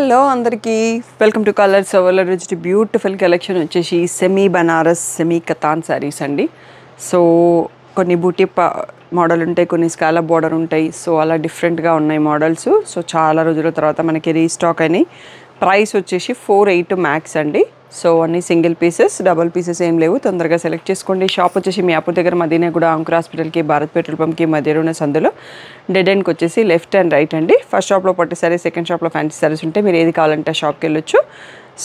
Hello అందరికీ welcome to colours overload వచ్చి beautiful collection వచ్చేసి సెమీ బనారస్ సెమీ కతాన్ శారీస్ అండి. సో కొన్ని బూటీ మోడల్ ఉంటాయి, కొన్ని స్కాలప్ బోర్డర్ ఉంటాయి. సో అలా డిఫరెంట్గా ఉన్నాయి మోడల్స్. సో చాలా రోజుల తర్వాత మనకి రీస్టాక్ అని. ప్రైస్ వచ్చేసి 480 మ్యాక్స్ అండి. సో అన్ని సింగిల్ పీసెస్, డబుల్ పీసెస్ ఏం లేవు. తొందరగా సెలెక్ట్ చేసుకోండి. షాప్ వచ్చేసి మీ అప్పు దగ్గర మదీనా కూడా అంకుర్ హాస్పిటల్కి, భారత్ పెట్రోల్ పంప్కి మధ్యలో ఉన్న సందులో డెడ్ ఎండ్కి వచ్చేసి లెఫ్ట్ అండ్ రైట్ అండి. ఫస్ట్ షాప్లో పట్టు సారీస్, సెకండ్ షాప్లో ఫ్యాన్సీ సారీస్ ఉంటే మీరు ఏది కావాలంటే షాప్కి వెళ్ళొచ్చు.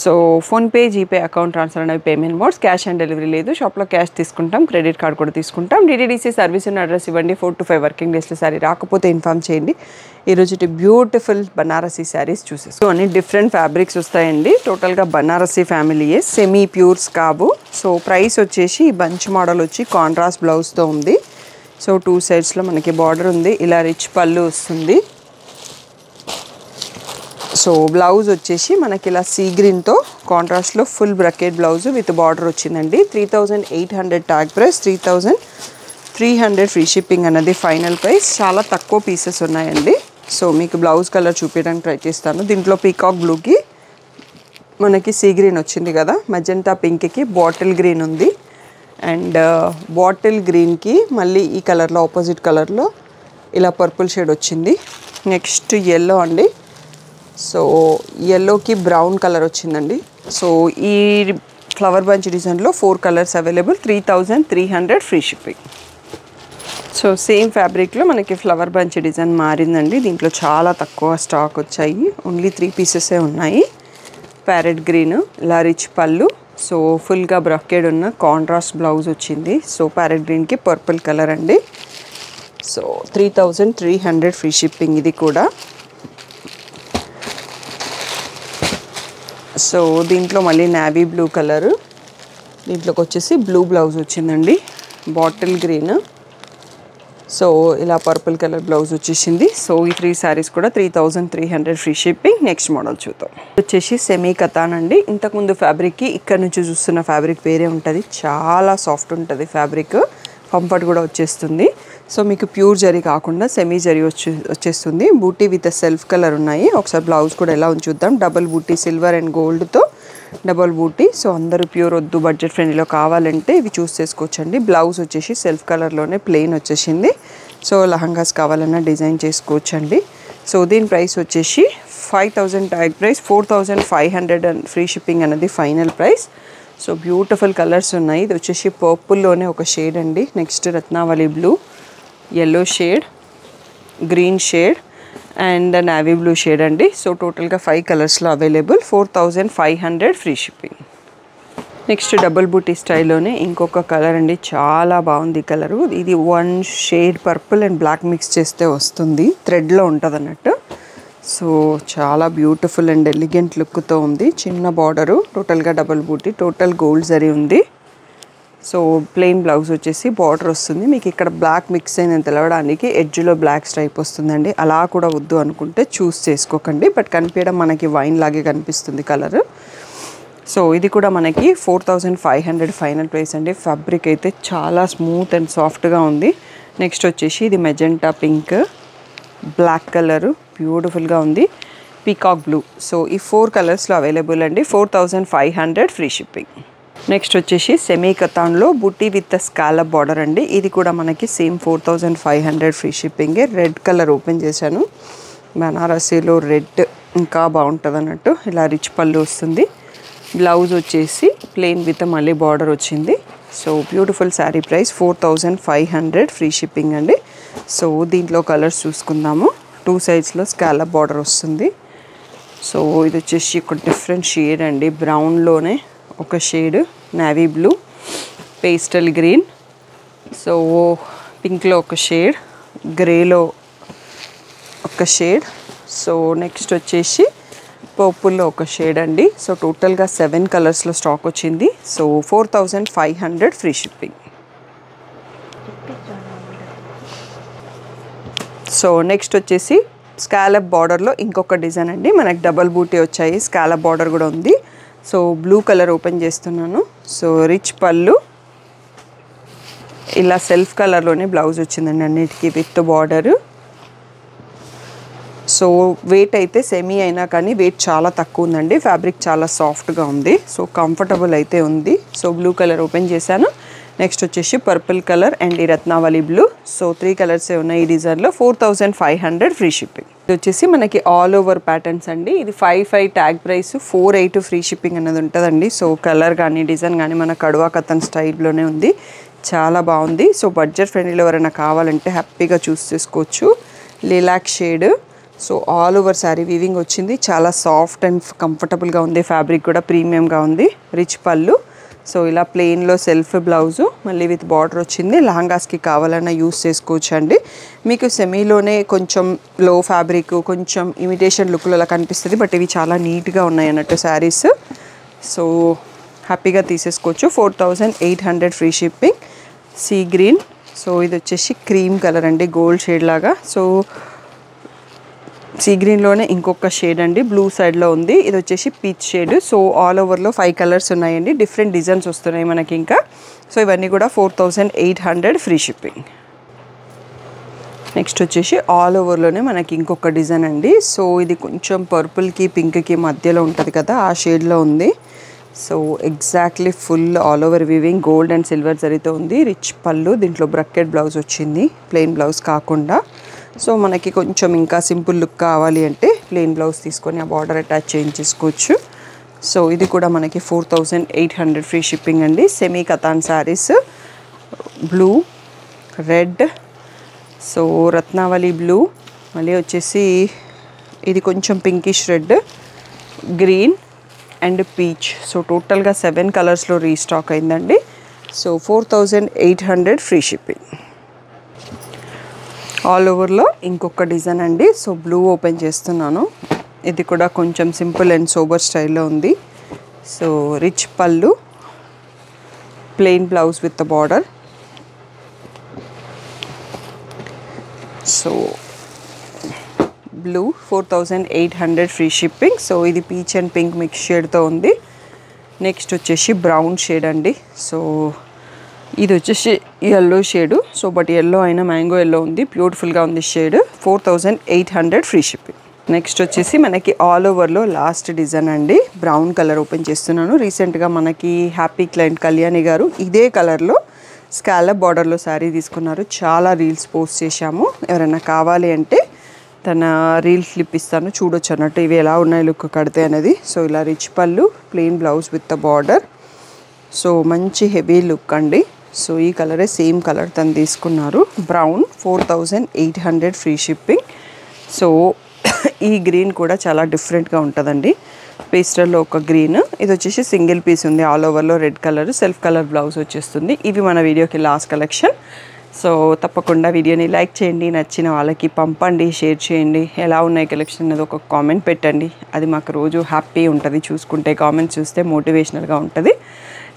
So PhonePe, GPay, account transfer అనేవి payment modes. Cash on delivery లేదు. షాప్లో క్యాష్ తీసుకుంటాం, క్రెడిట్ కార్డ్ కూడా తీసుకుంటాం. డిటీడీసీ సర్వీస్ ఉన్న అడ్రస్ ఇవ్వండి. 4 to 5 వర్కింగ్ డేస్లో సారీ రాకపోతే ఇన్ఫామ్ చేయండి. ఈరోజు బ్యూటిఫుల్ బనారసీ శారీస్ చూసేసి అన్ని డిఫరెంట్ ఫ్యాబ్రిక్స్ వస్తాయండి. టోటల్గా బనారసీ ఫ్యామిలీయే, సెమీ ప్యూర్ స్కాబు. సో ప్రైస్ వచ్చేసి బంచ్ మోడల్ వచ్చి కాంట్రాస్ట్ బ్లౌజ్తో ఉంది. సో 2 సైడ్స్లో మనకి బార్డర్ ఉంది. ఇలా రిచ్ పళ్ళు వస్తుంది. సో బ్లౌజ్ వచ్చేసి మనకి ఇలా సీ గ్రీన్తో కాంట్రాస్ట్లో full bracket blouse with border వచ్చిందండి. 3800 ట్యాగ్ ప్రైస్, 3300 ఫ్రీ షిప్పింగ్ అన్నది ఫైనల్ ప్రైస్. చాలా తక్కువ పీసెస్ ఉన్నాయండి. సో మీకు బ్లౌజ్ కలర్ చూపించడానికి ట్రై చేస్తాను. దీంట్లో పీకాక్ బ్లూకి మనకి సీ గ్రీన్ వచ్చింది కదా, మజెంటా పింక్కి బాటిల్ గ్రీన్ ఉంది. అండ్ బాటిల్ గ్రీన్కి మళ్ళీ ఈ కలర్లో ఆపోజిట్ కలర్లో ఇలా పర్పుల్ షేడ్ వచ్చింది. నెక్స్ట్ ఎల్లో అండి. సో ఎల్లోకి బ్రౌన్ కలర్ వచ్చిందండి. సో ఈ ఫ్లవర్ బంచ్ డిజైన్లో 4 colours available. 3300 free shipping. So same ఫ్యాబ్రిక్లో మనకి ఫ్లవర్ బంచ్ డిజైన్ మారిందండి. దీంట్లో చాలా తక్కువ స్టాక్ వచ్చాయి. ఓన్లీ 3 పీసెసే ఉన్నాయి. ప్యారెట్ గ్రీన్, ఇలా రిచ్ పళ్ళు. సో ఫుల్గా బ్రొకేడ్ ఉన్న కాంట్రాస్ట్ బ్లౌజ్ వచ్చింది. సో ప్యారెట్ గ్రీన్కి పర్పుల్ కలర్ అండి. సో 3300 ఫ్రీ షిప్పింగ్ ఇది కూడా. సో దీంట్లో మళ్ళీ నావీ బ్లూ కలరు, దీంట్లోకి వచ్చేసి బ్లూ బ్లౌజ్ వచ్చిందండి. బాటిల్ గ్రీన్, సో ఇలా పర్పుల్ కలర్ బ్లౌజ్ వచ్చేసింది. సో ఈ 3 శారీస్ కూడా 3300 ఫ్రీ షిప్పింగ్. నెక్స్ట్ మోడల్ చూద్దాం. వచ్చేసి సెమీ కతాన్ అండి. ఇంతకుముందు ఫ్యాబ్రిక్కి ఇక్కడ నుంచి చూస్తున్న ఫ్యాబ్రిక్ వేరే ఉంటుంది. చాలా సాఫ్ట్ ఉంటుంది ఫ్యాబ్రిక్, కంఫర్ట్ కూడా వచ్చేస్తుంది. సో మీకు ప్యూర్ జరీ కాకుండా సెమీ జరీ వచ్చేస్తుంది. బూటీ విత్ సెల్ఫ్ కలర్ ఉన్నాయి. ఒకసారి బ్లౌజ్ కూడా ఎలా చూద్దాం. డబుల్ బూటీ, సిల్వర్ అండ్ గోల్డ్తో డబుల్ బూటీ. సో అందరూ ప్యూర్ వద్దు, బడ్జెట్ ఫ్రెండ్లీలో కావాలంటే ఇవి చూస్ చేసుకోవచ్చండి. బ్లౌజ్ వచ్చేసి సెల్ఫ్ కలర్లోనే ప్లెయిన్ వచ్చేసింది. సో లహంగాస్ కావాలన్నా డిజైన్ చేసుకోవచ్చండి. సో దీని ప్రైస్ వచ్చేసి 5000 ట్యాగ్ ప్రైస్, 4500 ఫ్రీ షిప్పింగ్ అన్నది final price. So beautiful colours ఉన్నాయి. ఇది వచ్చేసి పర్పుల్లోనే ఒక షేడ్ అండి. Next Ratnavali blue, yellow shade, green shade and navy blue shade అండి. సో టోటల్గా 5 కలర్స్లో available. 4500 free shipping. Next double buti స్టైల్లోనే ఇంకొక కలర్ అండి. చాలా బాగుంది కలరు. ఇది 1 shade purple and black mix చేస్తే వస్తుంది. థ్రెడ్లో ఉంటుంది అన్నట్టు. సో చాలా బ్యూటిఫుల్ అండ్ ఎలిగెంట్ లుక్తో ఉంది. చిన్న బార్డరు, టోటల్గా డబుల్ బూటీ, టోటల్ గోల్డ్ జరీ ఉంది. సో ప్లెయిన్ బ్లౌజ్ వచ్చేసి బార్డర్ వస్తుంది. మీకు ఇక్కడ బ్లాక్ మిక్స్ అయిందని తెలవడానికి ఎడ్జ్లో బ్లాక్ స్ట్రైప్ వస్తుందండి. అలా కూడా వద్దు అనుకుంటే చూస్ చేసుకోకండి. బట్ కనిపించడం మనకి వైన్ లాగే కనిపిస్తుంది కలర్. సో ఇది కూడా మనకి 4500 ఫైనల్ ప్రైస్ అండి. ఫ్యాబ్రిక్ అయితే చాలా స్మూత్ అండ్ సాఫ్ట్గా ఉంది. నెక్స్ట్ వచ్చేసి ఇది మెజెంటా పింక్, బ్లాక్ కలరు బ్యూటిఫుల్గా ఉంది, పీకాక్ బ్లూ. సో ఈ 4 కలర్స్లో అవైలబుల్ అండి. 4500 ఫ్రీ షిప్పింగ్. నెక్స్ట్ వచ్చేసి సెమీ కతాన్లో బుట్టి విత్ స్కాలప్ బార్డర్ అండి. ఇది కూడా మనకి సేమ్ 4500 ఫ్రీ షిప్పింగే. రెడ్ కలర్ ఓపెన్ చేశాను. బనారసీలో రెడ్ ఇంకా బాగుంటుంది అన్నట్టు. ఇలా రిచ్ పళ్ళు వస్తుంది. బ్లౌజ్ వచ్చేసి ప్లెయిన్ విత్ మళ్ళీ బార్డర్ వచ్చింది. So beautiful sari price 4500 free shipping అండి. సో దీంట్లో కలర్స్ చూసుకుందాము. 2 సైడ్స్లో స్కాలప్ బార్డర్ వస్తుంది. సో ఇది వచ్చేసి ఒక డిఫరెంట్ షేడ్ అండి. బ్రౌన్లోనే ఒక shade, navy blue, pastel green, so పింక్లో ఒక షేడ్, గ్రేలో ఒక షేడ్. సో నెక్స్ట్ వచ్చేసి పర్పుల్లో ఒక షేడ్ అండి. సో టోటల్గా 7 కలర్స్లో స్టాక్ వచ్చింది. So 4500 free shipping. So next వచ్చేసి స్కాలప్ బార్డర్లో ఇంకొక డిజైన్ అండి. మనకి డబల్ బూటీ వచ్చాయి, స్కాలప్ బార్డర్ కూడా ఉంది. సో బ్లూ కలర్ ఓపెన్ చేస్తున్నాను. సో రిచ్ పళ్ళు, ఇలా సెల్ఫ్ కలర్లోనే బ్లౌజ్ వచ్చిందండి అన్నిటికీ విత్ బార్డరు. సో వెయిట్ అయితే సెమీ అయినా కానీ వెయిట్ చాలా తక్కువ ఉందండి. ఫ్యాబ్రిక్ చాలా సాఫ్ట్గా ఉంది. సో కంఫర్టబుల్ అయితే ఉంది. సో బ్లూ కలర్ ఓపెన్ చేశాను. నెక్స్ట్ వచ్చేసి పర్పుల్ కలర్ అండ్ ఈ రత్నావళి బ్లూ. సో 3 కలర్సే ఉన్నాయి ఈ డిజైన్లో. 4500 ఫ్రీ షిప్పింగ్. ఇది వచ్చేసి మనకి ఆల్ ఓవర్ ప్యాటర్న్స్ అండి. ఇది 55 ట్యాగ్ ప్రైస్, 48 ఫ్రీ షిప్పింగ్ అనేది ఉంటుందండి. సో కలర్ కానీ డిజైన్ కానీ మన కడువా కథన్ స్టైల్లోనే ఉంది. చాలా బాగుంది. సో బడ్జెట్ ఫ్రెండ్లీలో ఎవరైనా కావాలంటే హ్యాపీగా చూస్ చేసుకోవచ్చు. Lilac shade. So all over sari weaving వచ్చింది. చాలా సాఫ్ట్ అండ్ కంఫర్టబుల్గా ఉంది. ఫ్యాబ్రిక్ కూడా ప్రీమియంగా ఉంది. రిచ్ పళ్ళు. సో ఇలా ప్లెయిన్లో సెల్ఫ్ బ్లౌజు మళ్ళీ విత్ బార్డర్ వచ్చింది. లహంగాస్కి కావాలన్నా యూస్ చేసుకోవచ్చు అండి. మీకు సెమీలోనే కొంచెం లో ఫ్యాబ్రిక్, కొంచెం ఇమిటేషన్ లుక్లో అలా కనిపిస్తుంది. బట్ ఇవి చాలా నీట్గా ఉన్నాయి అన్నట్టు శారీస్. సో హ్యాపీగా తీసేసుకోవచ్చు. 4800 free shipping. Sea green. So ఇది వచ్చేసి క్రీమ్ కలర్ అండి, గోల్డ్ షేడ్ లాగా. సో సీ గ్రీన్లోనే ఇంకొక షేడ్ అండి, బ్లూ సైడ్లో ఉంది. ఇది వచ్చేసి పీచ్ షేడ్. సో ఆల్ ఓవర్లో 5 కలర్స్ ఉన్నాయండి. డిఫరెంట్ డిజైన్స్ వస్తున్నాయి మనకి ఇంకా. సో ఇవన్నీ కూడా 4800 ఫ్రీ షిప్పింగ్. నెక్స్ట్ వచ్చేసి ఆల్ ఓవర్లోనే మనకి ఇంకొక డిజైన్ అండి. సో ఇది కొంచెం పర్పుల్కి పింక్కి మధ్యలో ఉంటుంది కదా, ఆ షేడ్లో ఉంది. So exactly full all over weaving gold and silver జరీతో ఉంది. రిచ్ పళ్ళు. దీంట్లో బ్రకెట్ బ్లౌజ్ వచ్చింది, ప్లెయిన్ బ్లౌజ్ కాకుండా. సో మనకి కొంచెం ఇంకా సింపుల్ లుక్ కావాలి అంటే ప్లెయిన్ బ్లౌజ్ తీసుకొని ఆ బార్డర్ అటాచ్ చేయించేసుకోవచ్చు. సో ఇది కూడా మనకి 4800 ఫ్రీ షిప్పింగ్ అండి. Semi katan saris. Blue, red, so Ratnavali blue, మళ్ళీ వచ్చేసి ఇది కొంచెం pinkish red, green and peach. So టోటల్గా 7 కలర్స్లో రీస్టాక్ అయిందండి. So 4800 free shipping. ఆల్ ఓవర్లో ఇంకొక డిజైన్ అండి. సో బ్లూ ఓపెన్ చేస్తున్నాను. ఇది కూడా కొంచెం సింపుల్ అండ్ సోబర్ స్టైల్లో ఉంది. సో రిచ్ పళ్ళు, plain blouse with the border. So blue 4800 free shipping. So ఇది పీచ్ అండ్ పింక్ మిక్స్ షేడ్తో ఉంది. నెక్స్ట్ వచ్చేసి బ్రౌన్ షేడ్ అండి. సో ఇది వచ్చేసి yellow shade. So but yellow అయినా మ్యాంగో ఎల్లో ఉంది. బ్యూటిఫుల్గా ఉంది షేడ్. 4800 free shipping. నెక్స్ట్ వచ్చేసి మనకి ఆల్ ఓవర్లో లాస్ట్ డిజైన్ అండి. బ్రౌన్ కలర్ ఓపెన్ చేస్తున్నాను. రీసెంట్గా మనకి హ్యాపీ క్లయింట్ కళ్యాణి గారు ఇదే కలర్లో స్కాలప్ బార్డర్లో శారీ తీసుకున్నారు. చాలా రీల్స్ పోస్ట్ చేశాము. ఎవరైనా కావాలి అంటే తన రీల్ క్లిప్ ఇస్తాను, చూడొచ్చు అన్నట్టు ఇవి ఎలా ఉన్నాయి లుక్ కడితే అనేది. సో ఇలా రిచ్ పళ్ళు, plain blouse with the border. So మంచి హెవీ లుక్ అండి. సో ఈ కలరే సేమ్ కలర్ తను తీసుకున్నారు. Brown 4800 free shipping. సో ఈ గ్రీన్ కూడా చాలా డిఫరెంట్గా ఉంటుందండి. పేస్టల్లో ఒక గ్రీన్. ఇది వచ్చేసి సింగిల్ పీస్ ఉంది. ఆల్ ఓవర్లో red colour, self colour blouse వచ్చేస్తుంది. ఇవి మన వీడియోకి లాస్ట్ కలెక్షన్. సో తప్పకుండా వీడియోని లైక్ చేయండి, నచ్చిన వాళ్ళకి పంపండి, షేర్ చేయండి. ఎలా ఉన్నాయి కలెక్షన్ అనేది ఒక కామెంట్ పెట్టండి. అది మాకు రోజు హ్యాపీ ఉంటుంది చూసుకుంటే. కామెంట్స్ చూస్తే మోటివేషనల్గా ఉంటుంది.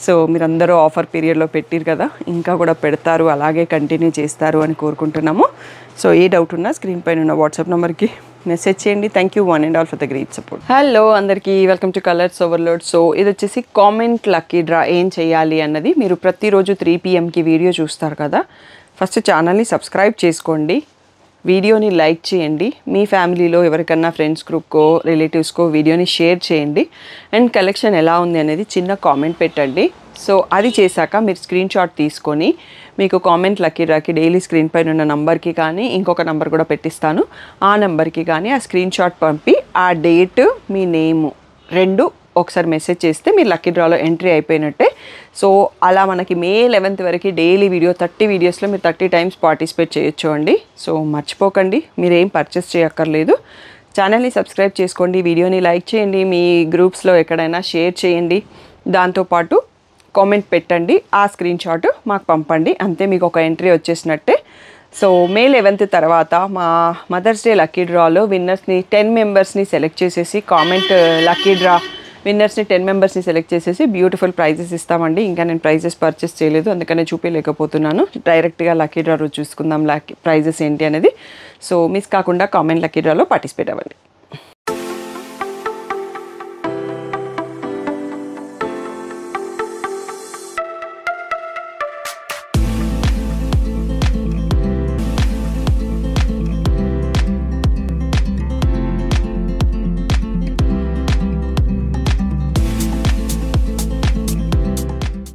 సో మీరందరూ ఆఫర్ పీరియడ్లో పెట్టిరు కదా, ఇంకా కూడా పెడతారు, అలాగే కంటిన్యూ చేస్తారు అని కోరుకుంటున్నాము. సో ఏ డౌట్ ఉన్నా స్క్రీన్ పైన ఉన్న వాట్సాప్ నెంబర్కి మెసేజ్ చేయండి. Thank you one and all for the great support. Hello అందరికీ, welcome to colours overload. So ఇది వచ్చేసి కామెంట్ లక్కీ డ్రా ఏం చేయాలి అన్నది. మీరు ప్రతిరోజు 3 PM వీడియో చూస్తారు కదా, ఫస్ట్ ఛానల్ని సబ్స్క్రైబ్ చేసుకోండి, వీడియోని లైక్ చేయండి, మీ ఫ్యామిలీలో ఎవరికన్నా ఫ్రెండ్స్ గ్రూప్కో రిలేటివ్స్కో వీడియోని షేర్ చేయండి. అండ్ కలెక్షన్ ఎలా ఉంది అనేది చిన్న కామెంట్ పెట్టండి. సో అది చేశాక మీరు స్క్రీన్ షాట్ తీసుకొని మీకు కామెంట్ లక్కీ డ్రాకి డైలీ స్క్రీన్ పైన ఉన్న నంబర్కి కానీ ఇంకొక నంబర్ కూడా పెట్టిస్తాను, ఆ నెంబర్కి కానీ ఆ స్క్రీన్ షాట్ పంపి ఆ డేట్ మీ నేము 2 ఒకసారి మెసేజ్ చేస్తే మీరు లక్కీ డ్రాలో ఎంట్రీ అయిపోయినట్టే. సో అలా మనకి May 11th వరకు డైలీ వీడియో 30 వీడియోస్లో మీరు 30 టైమ్స్ పార్టిసిపేట్ చేయొచ్చు అండి. సో మర్చిపోకండి, మీరేం పర్చేస్ చేయక్కర్లేదు. ఛానల్ని సబ్స్క్రైబ్ చేసుకోండి, వీడియోని లైక్ చేయండి, మీ గ్రూప్స్లో ఎక్కడైనా షేర్ చేయండి, దాంతోపాటు కామెంట్ పెట్టండి, ఆ స్క్రీన్ షాట్ మాకు పంపండి. అంతే, మీకు ఒక ఎంట్రీ వచ్చేసినట్టే. సో May 11th తర్వాత మా మదర్స్ డే లక్కీ డ్రాలో విన్నర్స్ని 10 మెంబర్స్ని సెలెక్ట్ చేసేసి, కామెంట్ లక్కీ డ్రా విన్నర్స్ని 10 మెంబర్స్ని సెలెక్ట్ చేసేసి బ్యూటిఫుల్ ప్రైజెస్ ఇస్తామండి. ఇంకా నేను ప్రైజెస్ పర్చేస్ చేయలేదు, అందుకనే చూపించలేకపోతున్నాను. డైరెక్ట్గా లక్కీ డ్రా రోజు చూసుకుందాం లక్కీ ప్రైజెస్ ఏంటి అనేది. సో మిస్ కాకుండా కామెంట్ లక్కీ డ్రాలో పార్టిసిపేట్ అవ్వండి.